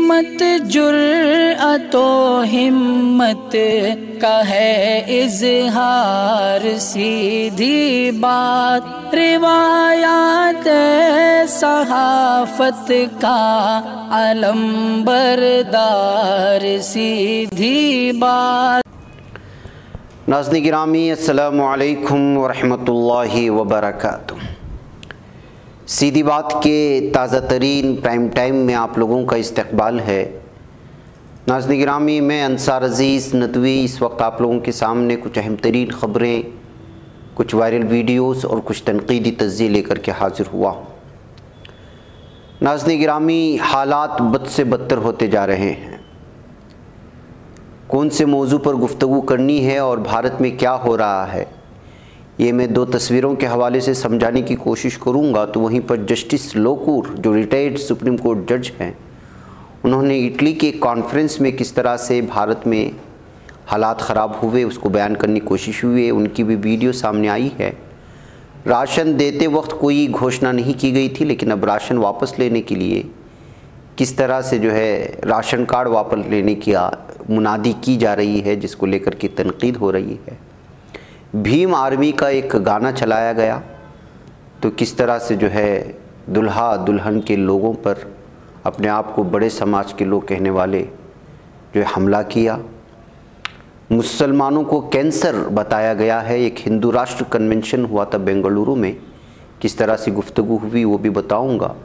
सीमत जुर्अतो हिम्मत का है इज़हार, सीधी बात रिवायात सहाफत का अलंबरदार, सीधी बात। नाज़रीन गिरामी, अस्सलामु अलैकुम वरहमतुल्लाहि वबरकातुह। सीधी बात के ताज़ा तरीन प्राइम टाइम में आप लोगों का इस्तकबाल है। नाज़रीन गिरामी, मैं अंसार अज़ीज़ नदवी इस वक्त आप लोगों के सामने कुछ अहम तरीन ख़बरें, कुछ वायरल वीडियोस और कुछ तनक़ीदी तज्ज़िये लेकर के हाज़िर हुआ हूँ। नाज़रीन गिरामी, हालात बद से बदतर होते जा रहे हैं। कौन से मौजू पर गुफ्तगू करनी है और भारत में क्या हो रहा है, ये मैं दो तस्वीरों के हवाले से समझाने की कोशिश करूँगा। तो वहीं पर जस्टिस लोकूर, जो रिटायर्ड सुप्रीम कोर्ट जज हैं, उन्होंने इटली के कॉन्फ्रेंस में किस तरह से भारत में हालात ख़राब हुए उसको बयान करने की कोशिश हुई है। उनकी भी वीडियो सामने आई है। राशन देते वक्त कोई घोषणा नहीं की गई थी, लेकिन अब राशन वापस लेने के लिए किस तरह से जो है राशन कार्ड वापस लेने की मुनादी की जा रही है, जिसको लेकर के तनकीद हो रही है। भीम आर्मी का एक गाना चलाया गया, तो किस तरह से जो है दुल्हा दुल्हन के लोगों पर अपने आप को बड़े समाज के लोग कहने वाले जो है हमला किया। मुसलमानों को कैंसर बताया गया है। एक हिंदू राष्ट्र कन्वेंशन हुआ था बेंगलुरु में, किस तरह से गुफ्तगू हुई वो भी बताऊंगा।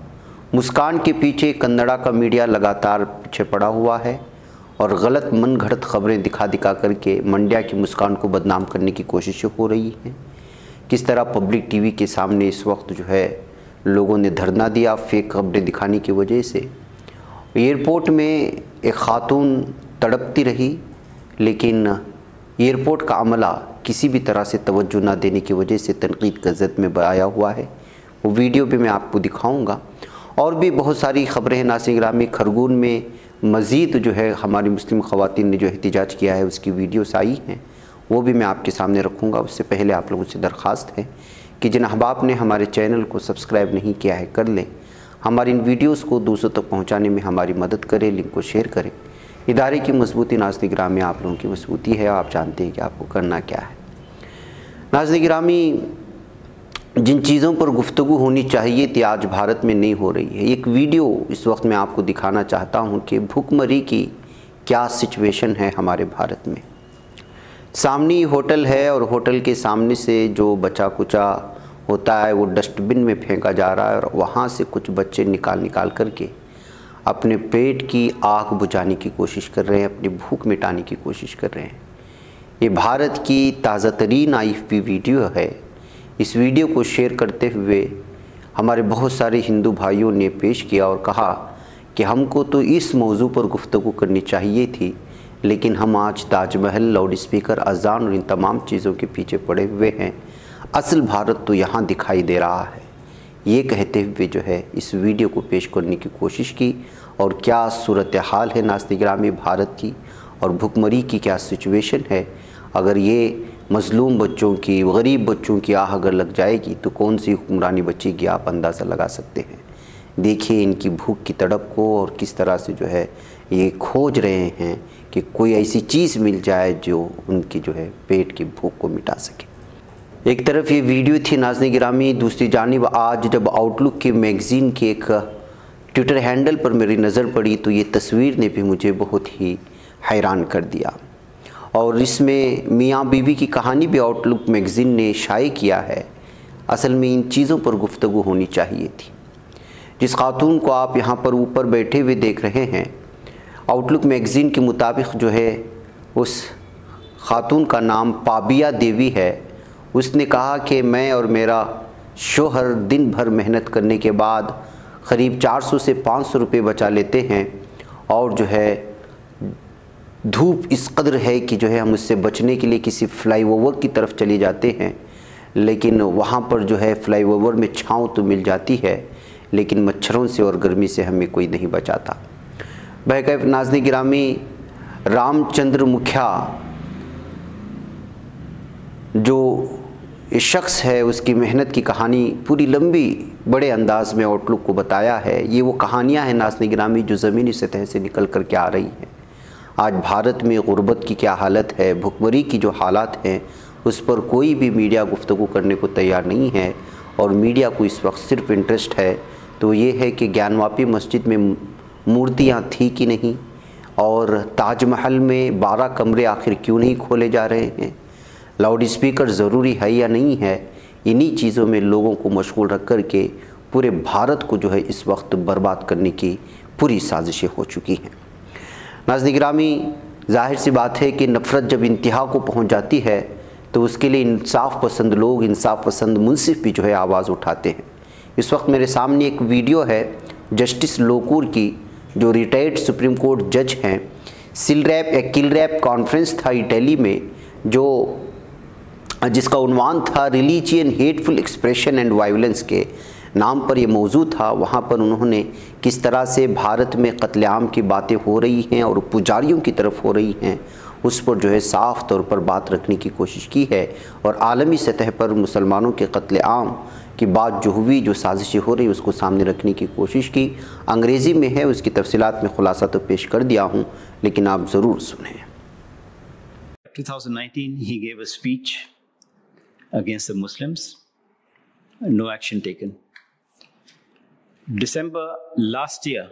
मुस्कान के पीछे कन्नड़ा का मीडिया लगातार पीछे पड़ा हुआ है और गलत मन घड़त ख़बरें दिखा दिखा करके मंड्या की मुस्कान को बदनाम करने की कोशिशें हो रही हैं। किस तरह पब्लिक टीवी के सामने इस वक्त जो है लोगों ने धरना दिया फेक खबरें दिखाने की वजह से। एयरपोर्ट में एक खातून तड़पती रही, लेकिन एयरपोर्ट का अमला किसी भी तरह से तवज्जो ना देने की वजह से तनकीद का ज़द में आया हुआ है। वो वीडियो भी मैं आपको दिखाऊँगा। और भी बहुत सारी ख़बरें हैं। नाज़रीन गिरामी, खरगोन में मज़ीद जो है हमारी मुस्लिम ख़वातीन ने जो एहतिजाज किया है उसकी वीडियोस आई हैं, वो भी मैं आपके सामने रखूँगा। उससे पहले आप लोगों से दरख्वास्त है कि जिन अहबाब ने हमारे चैनल को सब्सक्राइब नहीं किया है कर लें। हमारी इन वीडियोस को दूसरों तक पहुँचाने में हमारी मदद करें, लिंक को शेयर करें। इदारे की मजबूती नाज़रीन गिरामी आप लोगों की मजबूती है। आप जानते हैं कि आपको करना क्या है। नाज़रीन गिरामी, जिन चीज़ों पर गुफ्तगू होनी चाहिए थी आज भारत में नहीं हो रही है। एक वीडियो इस वक्त मैं आपको दिखाना चाहता हूं कि भूखमरी की क्या सिचुएशन है हमारे भारत में। सामने ही होटल है और होटल के सामने से जो बचा कुचा होता है वो डस्टबिन में फेंका जा रहा है और वहाँ से कुछ बच्चे निकाल करके अपने पेट की आग बुझाने की कोशिश कर रहे हैं, अपनी भूख मिटाने की कोशिश कर रहे हैं। ये भारत की ताज़ा तरीन आई हुई वीडियो है। इस वीडियो को शेयर करते हुए हमारे बहुत सारे हिंदू भाइयों ने पेश किया और कहा कि हमको तो इस मौजू पर गुफ्तगू करनी चाहिए थी, लेकिन हम आज ताजमहल, लाउड स्पीकर, अजान और इन तमाम चीज़ों के पीछे पड़े हुए हैं। असल भारत तो यहाँ दिखाई दे रहा है। ये कहते हुए जो है इस वीडियो को पेश करने की कोशिश की और क्या सूरत हाल है नाज़रीन गिरामी भारत की और भुखमरी की क्या सिचुएशन है। अगर ये मज़लूम बच्चों की, गरीब बच्चों की आह अगर लग जाएगी तो कौन सी हुक्मरानी बचेगी, आप अंदाज़ा लगा सकते हैं। देखिए इनकी भूख की तड़प को और किस तरह से जो है ये खोज रहे हैं कि कोई ऐसी चीज़ मिल जाए जो उनकी जो है पेट की भूख को मिटा सके। एक तरफ ये वीडियो थी नाज़रीन गिरामी, दूसरी जानिब आज जब आउटलुक के मैगज़ीन के एक ट्विटर हैंडल पर मेरी नज़र पड़ी तो ये तस्वीर ने भी मुझे बहुत ही हैरान कर दिया। और इसमें मियाँ बीवी की कहानी भी आउटलुक मैगज़ीन ने शाये किया है। असल में इन चीज़ों पर गुफ्तगू होनी चाहिए थी। जिस खातून को आप यहाँ पर ऊपर बैठे हुए देख रहे हैं, आउटलुक मैगज़ीन के मुताबिक जो है उस खातून का नाम पाबिया देवी है। उसने कहा कि मैं और मेरा शोहर दिन भर मेहनत करने के बाद क़रीब 400 से 500 रुपये बचा लेते हैं और जो है धूप इस कदर है कि जो है हम उससे बचने के लिए किसी फ्लाईओवर की तरफ चले जाते हैं, लेकिन वहाँ पर जो है फ्लाईओवर में छाँव तो मिल जाती है, लेकिन मच्छरों से और गर्मी से हमें कोई नहीं बचाता। बहरकैफ नाज़रीन गिरामी, रामचंद्र मुखिया जो शख्स है उसकी मेहनत की कहानी पूरी लंबी बड़े अंदाज में आउटलुक को बताया है। ये वो कहानियाँ हैं नाज़रीन गिरामी जो ज़मीनी सतह से निकल कर के आ रही हैं। आज भारत में गुर्बत की क्या हालत है, भुखमरी की जो हालात हैं, उस पर कोई भी मीडिया गुफ्तगू करने को तैयार नहीं है। और मीडिया को इस वक्त सिर्फ इंटरेस्ट है तो ये है कि ज्ञानवापी मस्जिद में मूर्तियाँ थी कि नहीं, और ताजमहल में 12 कमरे आखिर क्यों नहीं खोले जा रहे हैं, लाउड स्पीकर ज़रूरी है या नहीं है। इन्हीं चीज़ों में लोगों को मशगूल रख कर के पूरे भारत को जो है इस वक्त बर्बाद करने की पूरी साजिशें हो चुकी हैं। नाज़रीन गिरामी, ज़ाहिर सी बात है कि नफ़रत जब इंतहा को पहुंच जाती है तो उसके लिए इंसाफ पसंद लोग, इंसाफ पसंद मुंसिफ भी जो है आवाज़ उठाते हैं। इस वक्त मेरे सामने एक वीडियो है जस्टिस लोकूर की, जो रिटायर्ड सुप्रीम कोर्ट जज हैं। किलरैप कॉन्फ्रेंस था इटली में, जिसका उन्वान था religion hateful expression and violence के नाम पर ये मौजू था। वहाँ पर उन्होंने किस तरह से भारत में कत्लेआम की बातें हो रही हैं और पुजारियों की तरफ हो रही हैं, उस पर जो है साफ़ तौर पर बात रखने की कोशिश की है। और आलमी सतह पर मुसलमानों के कत्लेआम की बात जो हुई, जो साजिशें हो रही, उसको सामने रखने की कोशिश की। अंग्रेज़ी में है, उसकी तफसीलात में खुलासा तो पेश कर दिया हूँ, लेकिन आप ज़रूर सुनें। 2019 he gave a speech against the Muslims, no action taken. December last year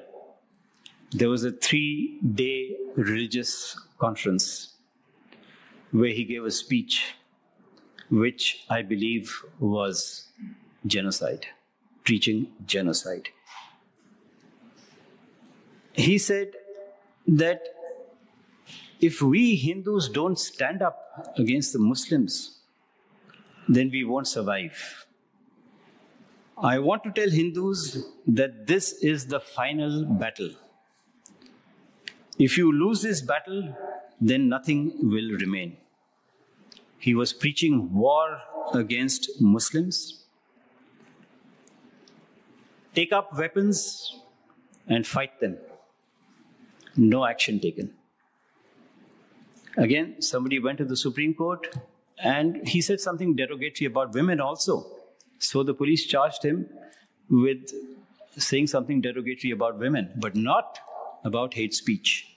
there was a 3-day religious conference where he gave a speech which I believe was genocide, preaching genocide. He said that if we Hindus don't stand up against the Muslims, then we won't survive. I want to tell Hindus that this is the final battle. If you lose this battle, then nothing will remain. He was preaching war against Muslims. Take up weapons and fight them. No action taken. Again, somebody went to the Supreme Court and he said something derogatory about women also. So the police charged him with saying something derogatory about women, but not about hate speech.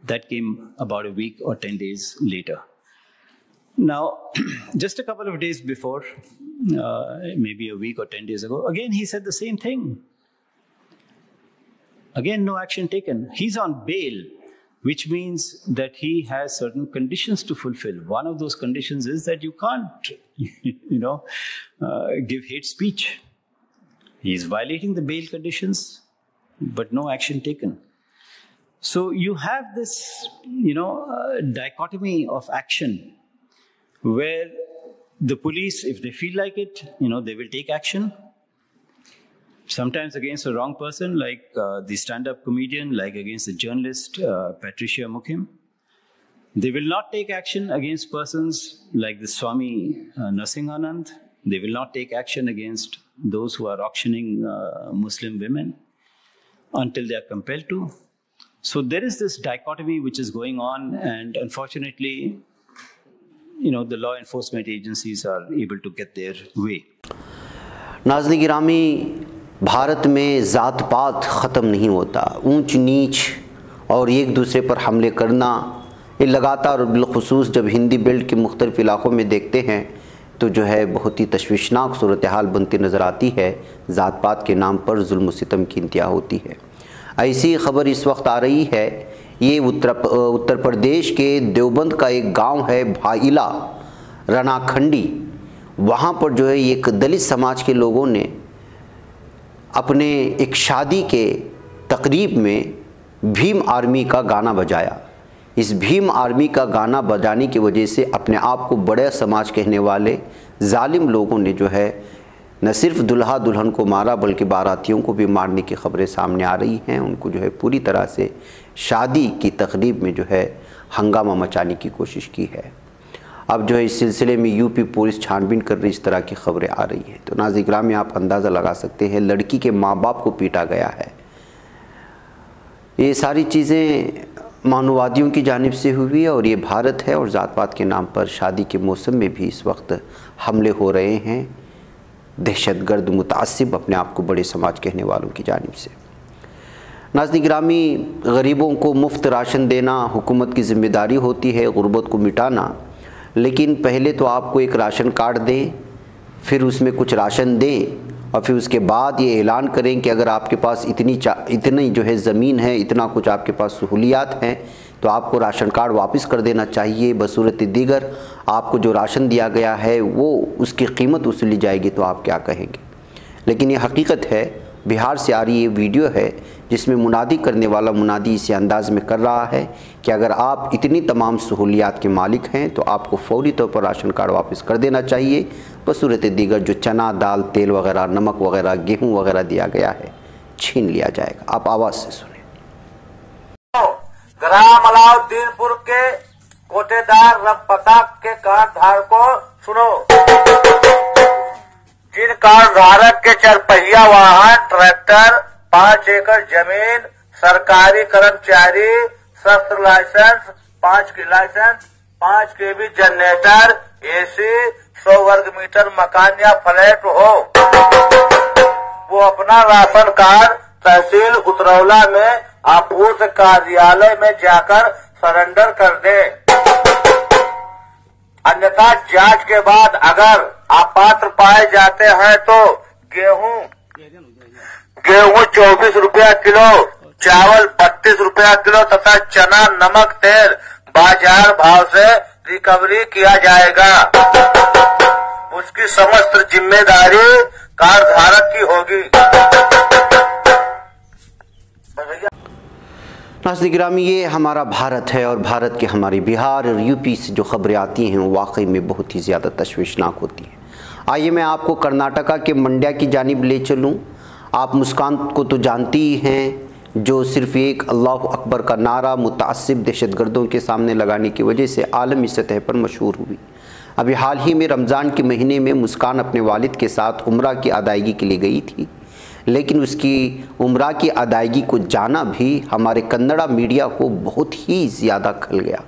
That came about a week or 10 days later. Now, just a couple of days before, maybe a week or 10 days ago, again he said the same thing. Again, no action taken. He's on bail, which means that he has certain conditions to fulfill. One of those conditions is that you can't, give hate speech. He's violating the bail conditions, but no action taken. So you have this, dichotomy of action where the police, if they feel like it, they will take action. Sometimes against a wrong person, like the stand-up comedian, like against the journalist Patricia Mukim. They will not take action against persons like the Swami Narasimhanand. They will not take action against those who are auctioning Muslim women until they are compelled to. So there is this dichotomy which is going on, and unfortunately, the law enforcement agencies are able to get their way. नाज़रीन गिरामी, भारत में ज़ात पात ख़त्म नहीं होता। ऊंच नीच और एक दूसरे पर हमले करना, ये लगातार और बिलखुसूस जब हिंदी बेल्ट के मुख्तलिफ इलाक़ों में देखते हैं तो जो है बहुत ही तशवीशनाक सूरत हाल बनती नज़र आती है। ज़ात पात के नाम पर जुल्म सितम की इंतहा होती है। ऐसी खबर इस वक्त आ रही है, ये उत्तर प्रदेश के देवबंद का एक गांव है भाईला रनाखंडी। वहाँ पर जो है एक दलित समाज के लोगों ने अपने एक शादी के तकरीब में भीम आर्मी का गाना बजाया। इस भीम आर्मी का गाना बजाने की वजह से अपने आप को बड़े समाज कहने वाले जालिम लोगों ने जो है न सिर्फ दुल्हा दुल्हन को मारा बल्कि बारातियों को भी मारने की खबरें सामने आ रही हैं। उनको जो है पूरी तरह से शादी की तकरीब में जो है हंगामा मचाने की कोशिश की है। अब जो है इस सिलसिले में यूपी पुलिस छानबीन कर रही, इस तरह की खबरें आ रही हैं। तो नाज़रीन गिरामी में आप अंदाज़ा लगा सकते हैं, लड़की के माँ बाप को पीटा गया है। ये सारी चीज़ें मानववादियों की जानिब से हुई है और ये भारत है और ज़ात पात के नाम पर शादी के मौसम में भी इस वक्त हमले हो रहे हैं दहशतगर्द मुतासिब अपने आप को बड़े समाज कहने वालों की जानिब से। नाज़रीन गिरामी, गरीबों को मुफ्त राशन देना हुकूमत की ज़िम्मेदारी होती है, गुर्बत को मिटाना, लेकिन पहले तो आपको एक राशन कार्ड दें, फिर उसमें कुछ राशन दें और फिर उसके बाद ये ऐलान करें कि अगर आपके पास इतनी जो है ज़मीन है, इतना कुछ आपके पास सहूलियात हैं, तो आपको राशन कार्ड वापस कर देना चाहिए। बसूरत दीगर आपको जो राशन दिया गया है वो उसकी कीमत वसूली जाएगी, तो आप क्या कहेंगे? लेकिन ये हकीकत है, बिहार से आ रही ये वीडियो है जिसमें मुनादी करने वाला मुनादी इसी अंदाज में कर रहा है कि अगर आप इतनी तमाम सहूलियात के मालिक हैं तो आपको फौरी तौर पर राशन कार्ड वापस कर देना चाहिए। बसूरत दीगर जो चना, दाल, तेल वगैरह, नमक वगैरह, गेहूँ वगैरह दिया गया है छीन लिया जाएगा। आप आवाज़ से सुने। ग्राम अलाउद्दीनपुर के कोटेदार रबपता के कार्ड धारकों सुनो, जिन कार्ड धारक के चरपहिया वाहन, ट्रैक्टर, 5 एकड़ जमीन, सरकारी कर्मचारी, शस्त्र लाइसेंस, 5 की लाइसेंस, 5 केवी जनरेटर, एसी, 100 वर्ग मीटर मकान या फ्लैट हो, वो अपना राशन कार्ड तहसील उतरौला में आपूर्ति कार्यालय में जाकर सरेंडर कर दे। अन्यथा जांच के बाद अगर अपात्र पाए जाते हैं तो गेहूं 24 रुपया किलो, चावल 32 रुपया किलो तथा चना, नमक, तेल बाजार भाव से रिकवरी किया जाएगा। उसकी समस्त जिम्मेदारी कार्ड धारक की होगी। नाज़रीन गिरामी, ये हमारा भारत है और भारत के हमारे बिहार और यूपी से जो खबरें आती हैं वो वाकई में बहुत ही ज़्यादा तशवीशनाक होती हैं। आइए मैं आपको कर्नाटका के मंड्या की जानिब ले चलूँ। आप मुस्कान को तो जानती ही हैं, जो सिर्फ़ एक अल्लाह अकबर का नारा मुतासिब दहशतगर्दों के सामने लगाने की वजह से आलमी सतह पर मशहूर हुई। अभी हाल ही में रमज़ान के महीने में मुस्कान अपने वालिद के साथ उम्रा की अदायगी के लिए गई थी, लेकिन उसकी उम्रा की अदायगी को जाना भी हमारे कन्नड़ा मीडिया को बहुत ही ज़्यादा खल गया।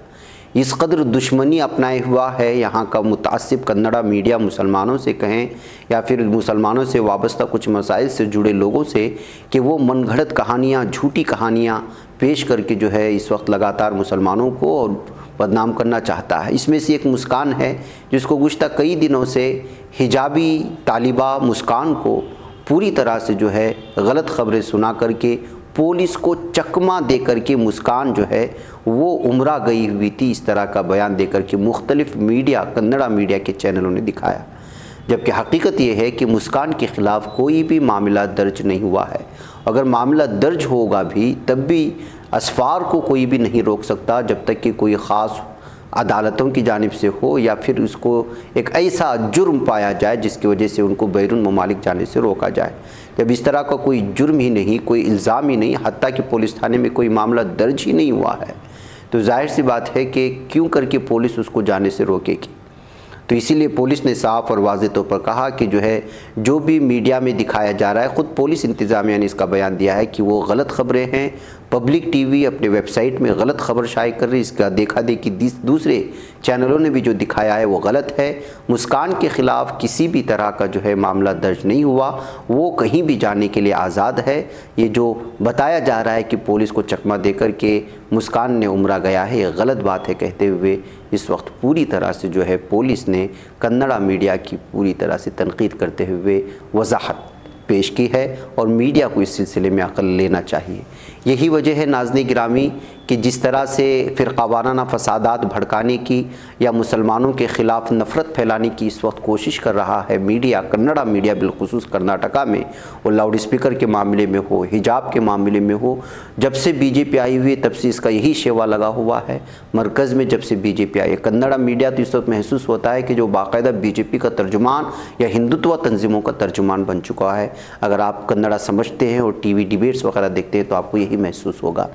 इस कदर दुश्मनी अपनाए हुआ है यहाँ का मुतासिब कन्नड़ा मीडिया मुसलमानों से कहें या फिर मुसलमानों से वाबस्ता कुछ मसाइल से जुड़े लोगों से कि वो मनगढ़ंत कहानियाँ, झूठी कहानियाँ पेश करके जो है इस वक्त लगातार मुसलमानों को और बदनाम करना चाहता है। इसमें से एक मुस्कान है जिसको गुज़श्ता कई दिनों से हिजाबी तालिबा मुस्कान को पूरी तरह से जो है गलत खबरें सुना करके पुलिस को चकमा दे करके मुस्कान जो है वो उम्रा गई हुई थी, इस तरह का बयान दे करके मुख्तलिफ मीडिया, कन्नड़ा मीडिया के चैनलों ने दिखाया। जबकि हकीकत ये है कि मुस्कान के ख़िलाफ़ कोई भी मामला दर्ज नहीं हुआ है। अगर मामला दर्ज होगा भी तब भी असफार को कोई भी नहीं रोक सकता जब तक कि कोई ख़ास अदालतों की जानिब से हो या फिर उसको एक ऐसा जुर्म पाया जाए जिसकी वजह से उनको बैरून ममालिक जाने से रोका जाए। जब इस तरह का कोई जुर्म ही नहीं, कोई इल्ज़ाम ही नहीं, हत्ता कि पुलिस थाने में कोई मामला दर्ज ही नहीं हुआ है, तो जाहिर सी बात है कि क्यों करके पुलिस उसको जाने से रोकेगी। तो इसीलिए पुलिस ने साफ़ और वाज़ेह तौर पर कहा कि जो है जो भी मीडिया में दिखाया जा रहा है, ख़ुद पुलिस इंतज़ामिया ने इसका बयान दिया है कि वो गलत ख़बरें हैं। पब्लिक टीवी अपने वेबसाइट में गलत खबर शाये कर रही, इसका देखा देखी दूसरे चैनलों ने भी जो दिखाया है वो गलत है। मुस्कान के ख़िलाफ़ किसी भी तरह का जो है मामला दर्ज नहीं हुआ, वो कहीं भी जाने के लिए आज़ाद है। ये जो बताया जा रहा है कि पुलिस को चकमा देकर के मुस्कान ने उम्रा गया है, ये गलत बात है कहते हुए इस वक्त पूरी तरह से जो है पुलिस ने कन्नड़ा मीडिया की पूरी तरह से तनकीद करते हुए वजाहत पेश की है और मीडिया को इस सिलसिले में अक़ल लेना चाहिए। यही वजह है नाज़रीन गिरामी कि जिस तरह से फ़िरक़ावाराना फ़सादात भड़काने की या मुसलमानों के ख़िलाफ़ नफ़रत फैलाने की इस वक्त कोशिश कर रहा है मीडिया, कन्नड़ा मीडिया बिलखुसूस कर्नाटका में, वो लाउड स्पीकर के मामले में हो, हिजाब के मामले में हो, जब से बीजेपी आई हुई है तब से इसका यही शेवा लगा हुआ है। मरकज़ में जब से बीजेपी आई है, कन्नड़ा मीडिया तो इस वक्त महसूस होता है कि जो बाकायदा बीजेपी का तर्जुमान या हिंदुत्व तंजीमों का तर्जुमान बन चुका है। अगर आप कन्नड़ा समझते हैं और टीवी डिबेट्स वगैरह देखते हैं तो आपको यही महसूस होगा।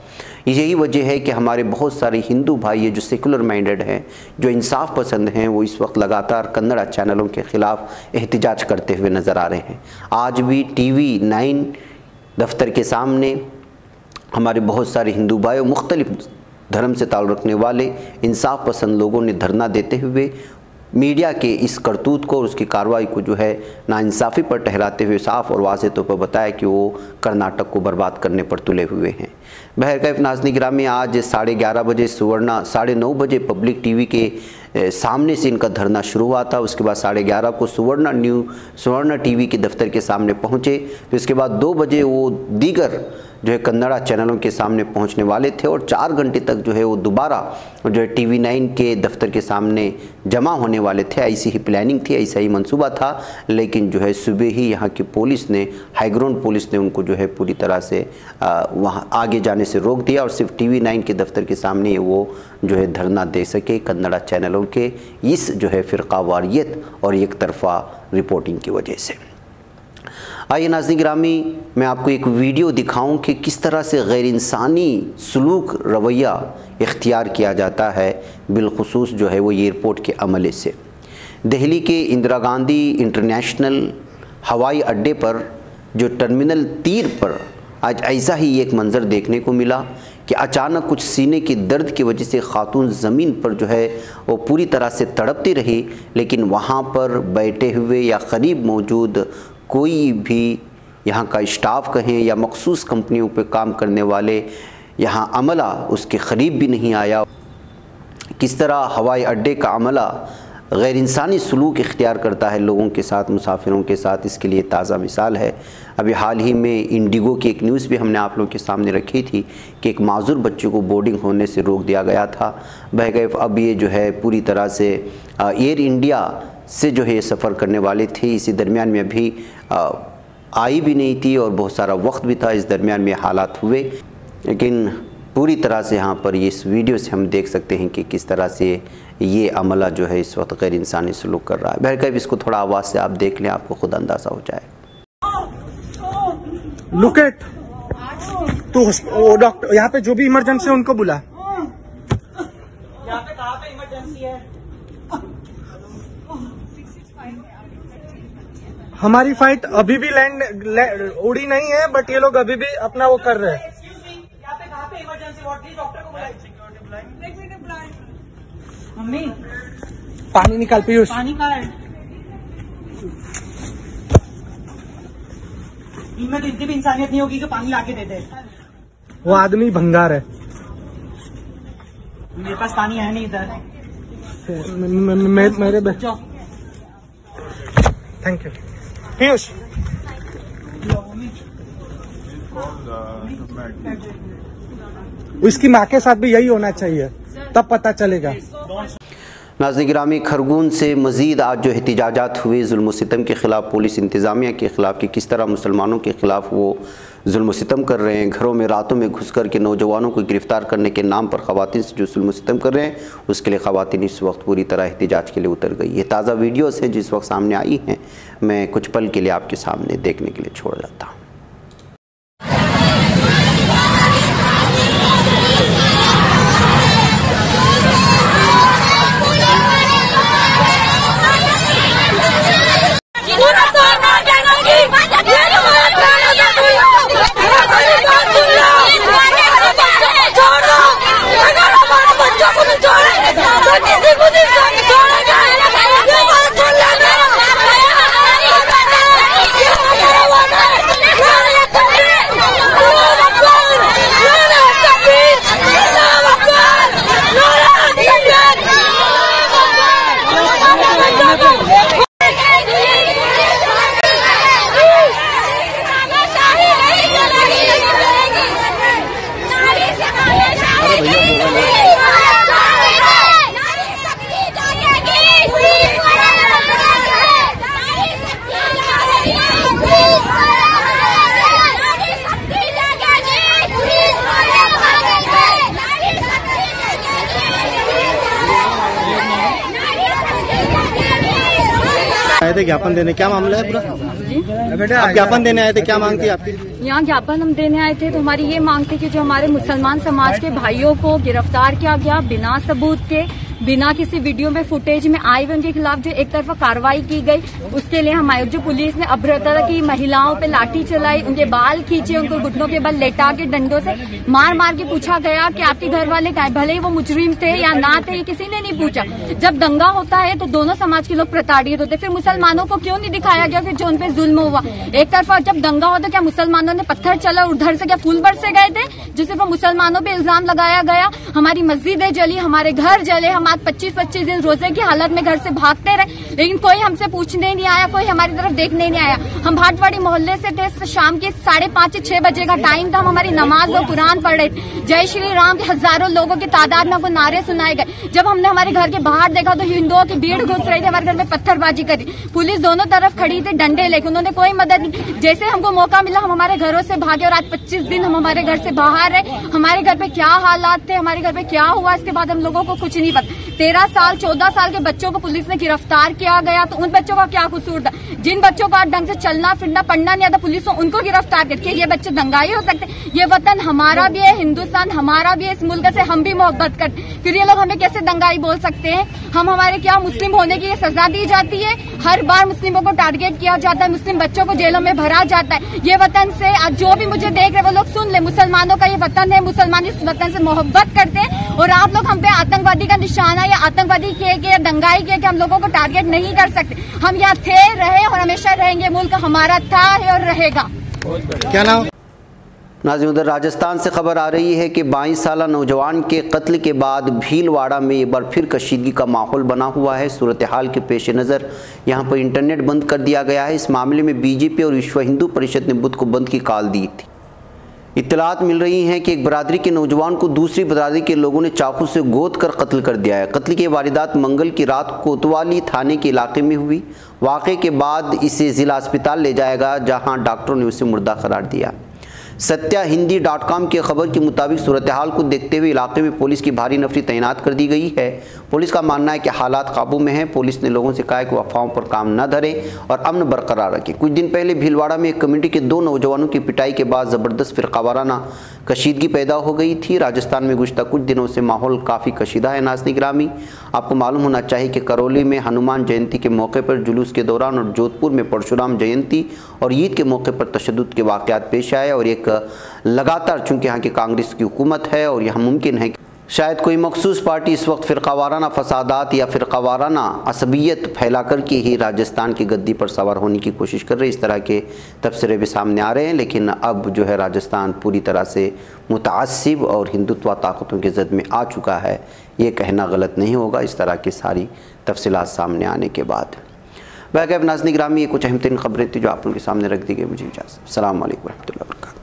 यही वजह है कि हमारे बहुत सारे हिंदू भाई है जो सेकुलर माइंडेड हैं, जो इंसाफ पसंद हैं, वो इस वक्त लगातार कन्नड़ा चैनलों के ख़िलाफ़ एहतिजाज करते हुए नज़र आ रहे हैं। आज भी TV 9 दफ्तर के सामने हमारे बहुत सारे हिंदू भाई मुख्तलिफ धर्म से ताल्लुक़ रखने वाले इंसाफ पसंद लोगों ने धरना देते हुए मीडिया के इस करतूत को और उसकी कार्रवाई को जो है नाइंसाफ़ी पर ठहराते हुए साफ और वाज़ेह तौर पर बताया कि वो कर्नाटक को बर्बाद करने पर तुले हुए हैं। बहरकैफ नाज़रीन गिरामी, आज 11:30 बजे 9:30 बजे पब्लिक टीवी के सामने से इनका धरना शुरू हुआ था। उसके बाद 11:30 को सुवर्ण टीवी के दफ्तर के सामने पहुँचे। फिर उसके बाद 2 बजे वो दीगर जो है कन्नड़ा चैनलों के सामने पहुंचने वाले थे और 4 घंटे तक जो है वो दोबारा जो है TV9 के दफ्तर के सामने जमा होने वाले थे। ऐसी ही प्लानिंग थी, ऐसा ही मंसूबा था, लेकिन जो है सुबह ही यहाँ की पुलिस ने, हाईग्राउंड पुलिस ने उनको जो है पूरी तरह से वहाँ आगे जाने से रोक दिया और सिर्फ TV9 के दफ्तर के सामने वो जो है धरना दे सके कन्नड़ा चैनलों के इस जो है फ़िरक़ावारियत और एक तरफ़ा रिपोर्टिंग की वजह से। आइए नाज़रीन गिरामी, मैं आपको एक वीडियो दिखाऊं कि किस तरह से गैर इंसानी सलूक रवैया इख्तियार किया जाता है, बिलखुसूस जो है वो एयरपोर्ट के अमले से। दिल्ली के इंदिरा गांधी इंटरनेशनल हवाई अड्डे पर जो टर्मिनल 3 पर आज ऐसा ही एक मंज़र देखने को मिला कि अचानक कुछ सीने की दर्द की वजह से खातून ज़मीन पर जो है वो पूरी तरह से तड़पती रही, लेकिन वहाँ पर बैठे हुए या करीब मौजूद कोई भी यहाँ का स्टाफ कहें या मखसूस कंपनियों पे काम करने वाले यहाँ अमला उसके करीब भी नहीं आया। किस तरह हवाई अड्डे का अमला गैर इंसानी सलूक इख्तियार करता है लोगों के साथ, मुसाफिरों के साथ, इसके लिए ताज़ा मिसाल है। अभी हाल ही में इंडिगो की एक न्यूज़ भी हमने आप लोगों के सामने रखी थी कि एक माजूर बच्चे को बोर्डिंग होने से रोक दिया गया था। बहरकैफ अब ये जो है पूरी तरह से एयर इंडिया से जो है ये सफ़र करने वाले थे। इसी दरमियान में अभी आई भी नहीं थी और बहुत सारा वक्त भी था, इस दरमियान में हालात हुए, लेकिन पूरी तरह से यहाँ पर इस वीडियो से हम देख सकते हैं कि किस तरह से ये अमला जो है इस वक्त गैर इंसानी सलूक कर रहा है। बहरकैफ इसको थोड़ा आवाज़ से आप देख लें, आपको खुद अंदाज़ा हो जाए। लुक एट तो डॉक्टर यहाँ पे जो भी इमरजेंसी है उनको बुला। यहाँ पे कहाँ पे इमरजेंसी है? हमारी फ्लाइट अभी भी लैंड उड़ी नहीं है, बट ये लोग अभी भी अपना वो कर रहे हैं। यहाँ पे कहाँ पे इमरजेंसी वार्ड थी? डॉक्टर को बुलाएं, सिक्योरिटी बुलाएं। मम्मी पानी निकाल, पीयूष पानी कहाँ है? इनमें तो इतनी भी इंसानियत नहीं होगी कि पानी लाके दे दे। वो आदमी भंगार है। मेरे पास पानी है नहीं इधर। मेरे बच्चों थैंक यू पीयूष। उसकी माँ के साथ भी यही होना चाहिए, तब पता चलेगा। नाज़रीन गिरामी, खरगोन से मज़ीद आज जो एहतिजाजात हुए जुल्म सितम के ख़िलाफ़, पुलिस इंतज़ामिया के ख़िलाफ़ कि किस तरह मुसलमानों के ख़िलाफ़ वो जुल्म सितम कर रहे हैं, घरों में रातों में घुस कर के नौजवानों को गिरफ़्तार करने के नाम पर ख़वातीन से जो जुल्म सितम कर रहे हैं, उसके लिए ख़वातीन इस वक्त पूरी तरह एहतिजाज के लिए उतर गई। ये ताज़ा वीडियोज़ हैं जिस वक्त सामने आई हैं, मैं कुछ पल के लिए आपके सामने देखने के लिए छोड़ जाता हूँ। आए थे ज्ञापन देने, क्या मामला है पूरा? बेटा आप ज्ञापन देने आए थे, क्या मांग थी आपकी? यहाँ ज्ञापन हम देने आए थे तो हमारी ये मांग थी कि जो हमारे मुसलमान समाज के भाइयों को गिरफ्तार किया गया बिना सबूत के, बिना किसी वीडियो में फुटेज में आए हुए उनके खिलाफ जो एक तरफा कार्रवाई की गई, उसके लिए हमारे जो पुलिस ने अभद्रता की, महिलाओं पे लाठी चलाई, उनके बाल खींचे, उनको घुटनों के बल लेटा के डंडों से मार मार के पूछा गया कि आपके घर वाले भले ही वो मुजरिम थे या ना थे, किसी ने नहीं पूछा। जब दंगा होता है तो दोनों समाज के लोग प्रताड़ित होते, फिर मुसलमानों को क्यों नहीं दिखाया गया कि जो उन पे जुल्म हुआ। एक तरफा जब दंगा हो तो क्या मुसलमानों ने पत्थर चला, उधर से क्या फूल बरसे गए थे, जिससे वो मुसलमानों पे इल्जाम लगाया गया। हमारी मस्जिदें जली, हमारे घर जले, हम आज 25-25 दिन रोजे की हालत में घर से भागते रहे, लेकिन कोई हमसे पूछने नहीं आया, कोई हमारी तरफ देखने नहीं आया। हम भाटवाड़ी मोहल्ले से थे, शाम के 5:30 से 6 बजे का टाइम था, हम हमारी नमाज और कुरान पढ़ रहे थे। जय श्री राम के हजारों लोगों की तादाद में हमको नारे सुनाए गए। जब हमने हमारे घर के बाहर देखा तो हिंदुओं की भीड़ घुस रही थी, हमारे घर में पत्थरबाजी करी, पुलिस दोनों तरफ खड़ी थी डंडे लेके, उन्होंने कोई मदद नहीं। जैसे हमको मौका मिला हम हमारे घरों से भागे और आज 25 दिन हम हमारे घर से बाहर रहे। हमारे घर पे क्या हालात थे, हमारे घर पे क्या हुआ, इसके बाद हम लोगों को कुछ नहीं पता। 13 साल 14 साल के बच्चों को पुलिस ने गिरफ्तार किया गया, तो उन बच्चों का क्या कसूर था? जिन बच्चों को आज ढंग से चलना फिरना पढ़ना नहीं आता, पुलिस उनको गिरफ्तार करके ये बच्चे दंगाई हो सकते? ये वतन हमारा भी है, हिंदुस्तान हमारा भी है, इस मुल्क से हम भी मोहब्बत करते, फिर ये लोग हमें कैसे दंगाई बोल सकते हैं? हम हमारे क्या मुस्लिम होने की ये सजा दी जाती है? हर बार मुस्लिमों को टारगेट किया जाता है, मुस्लिम बच्चों को जेलों में भरा जाता है। ये वतन से आज जो भी मुझे देख रहे वो लोग सुन ले, मुसलमानों का ये वतन है, मुसलमान इस वतन से मोहब्बत करते हैं, और आप लोग हम पे आतंकवादी का निशाना या आतंकवादी के दंगाई के हम लोगों को टारगेट नहीं कर सकते। हम यहाँ थे, रहे और हमेशा रहेंगे। मुल्क हमारा था है और रहेगा। क्या नाम? नाज़रीन, उधर राजस्थान से खबर आ रही है कि 22 साला नौजवान के कत्ल के बाद भीलवाड़ा में एक बार फिर कशीदगी का माहौल बना हुआ है। सूरत हाल के पेश नज़र यहाँ पर इंटरनेट बंद कर दिया गया है। इस मामले में बीजेपी और विश्व हिंदू परिषद ने बुध को बंद की कॉल दी थी। इत्तलात मिल रही हैं कि एक बरादरी के नौजवान को दूसरी बरादरी के लोगों ने चाकू से गोद कर कत्ल कर दिया है। कत्ल की वारदात मंगल की रात कोतवाली थाने के इलाके में हुई। वाक़े के बाद इसे ज़िला अस्पताल ले जाया गया, जहाँ डॉक्टरों ने उसे मुर्दा करार दिया। सत्याहिंदी.com की खबर के मुताबिक सूरत हाल को देखते हुए इलाके में पुलिस की भारी नफरी तैनात कर दी गई है। पुलिस का मानना है कि हालात काबू में हैं। पुलिस ने लोगों से कहा है कि वो अफवाहों पर काम न धरें और अमन बरकरार रखें। कुछ दिन पहले भीलवाड़ा में एक कम्युनिटी के 2 नौजवानों की पिटाई के बाद ज़बरदस्त फ़िरक़ावाराना कशीदगी पैदा हो गई थी। राजस्थान में गुज़श्ता कुछ दिनों से माहौल काफ़ी कशीदा है। नाज़रीन गिरामी, आपको मालूम होना चाहिए कि करौली में हनुमान जयंती के मौके पर जुलूस के दौरान और जोधपुर में परशुराम जयंती और ईद के मौके पर तशद्दुद के वाक़यात पेश आए, और एक लगातार चूँकि यहाँ की कांग्रेस की हुकूमत है और यह मुमकिन है कि शायद कोई मखसूस पार्टी इस वक्त फ़िरक़ावाराना फसादात या फ़िरक़ावाराना असबियत फैला कर के ही राजस्थान की गद्दी पर सवार होने की कोशिश कर रहे। इस तरह के तबसरे भी सामने आ रहे हैं, लेकिन अब जो है राजस्थान पूरी तरह से मुतअस्सिब और हिंदुत्व ताकतों के ज़द में आ चुका है। ये कहना गलत नहीं होगा इस तरह की सारी तफसीलात सामने आने के बाद। वह नाज़रीन गिरामी, ये कुछ अहम तरीन खबरें थी जो आप उनके सामने रख दी गई। मुझे इजाज़त। अस्सलाम वालेकुम रहमतुल्लाहि व बरकातुहू।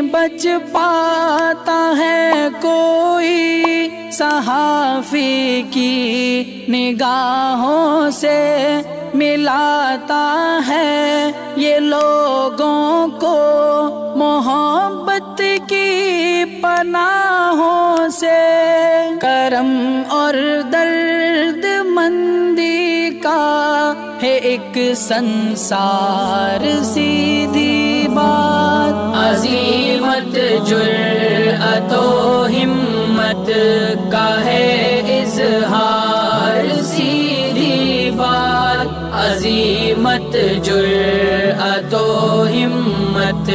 बच पाता है कोई सहाफ़ी की निगाहों से, मिलाता है ये लोगों को मोहब्बत की पनाहों से। करम और दर्द मंदी का है एक संसार, सीधी बात। अज़ीमत जुर्अतो हिम्मत का है इज़हार, सीधी बात। अज़ीमत जुर्अतो हिम्मत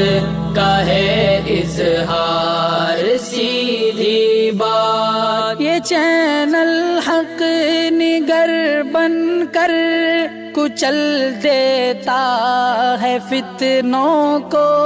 का है इज़हार, सीधी बात। ये चैनल हक निगर बनकर कुचल देता है फितनों को।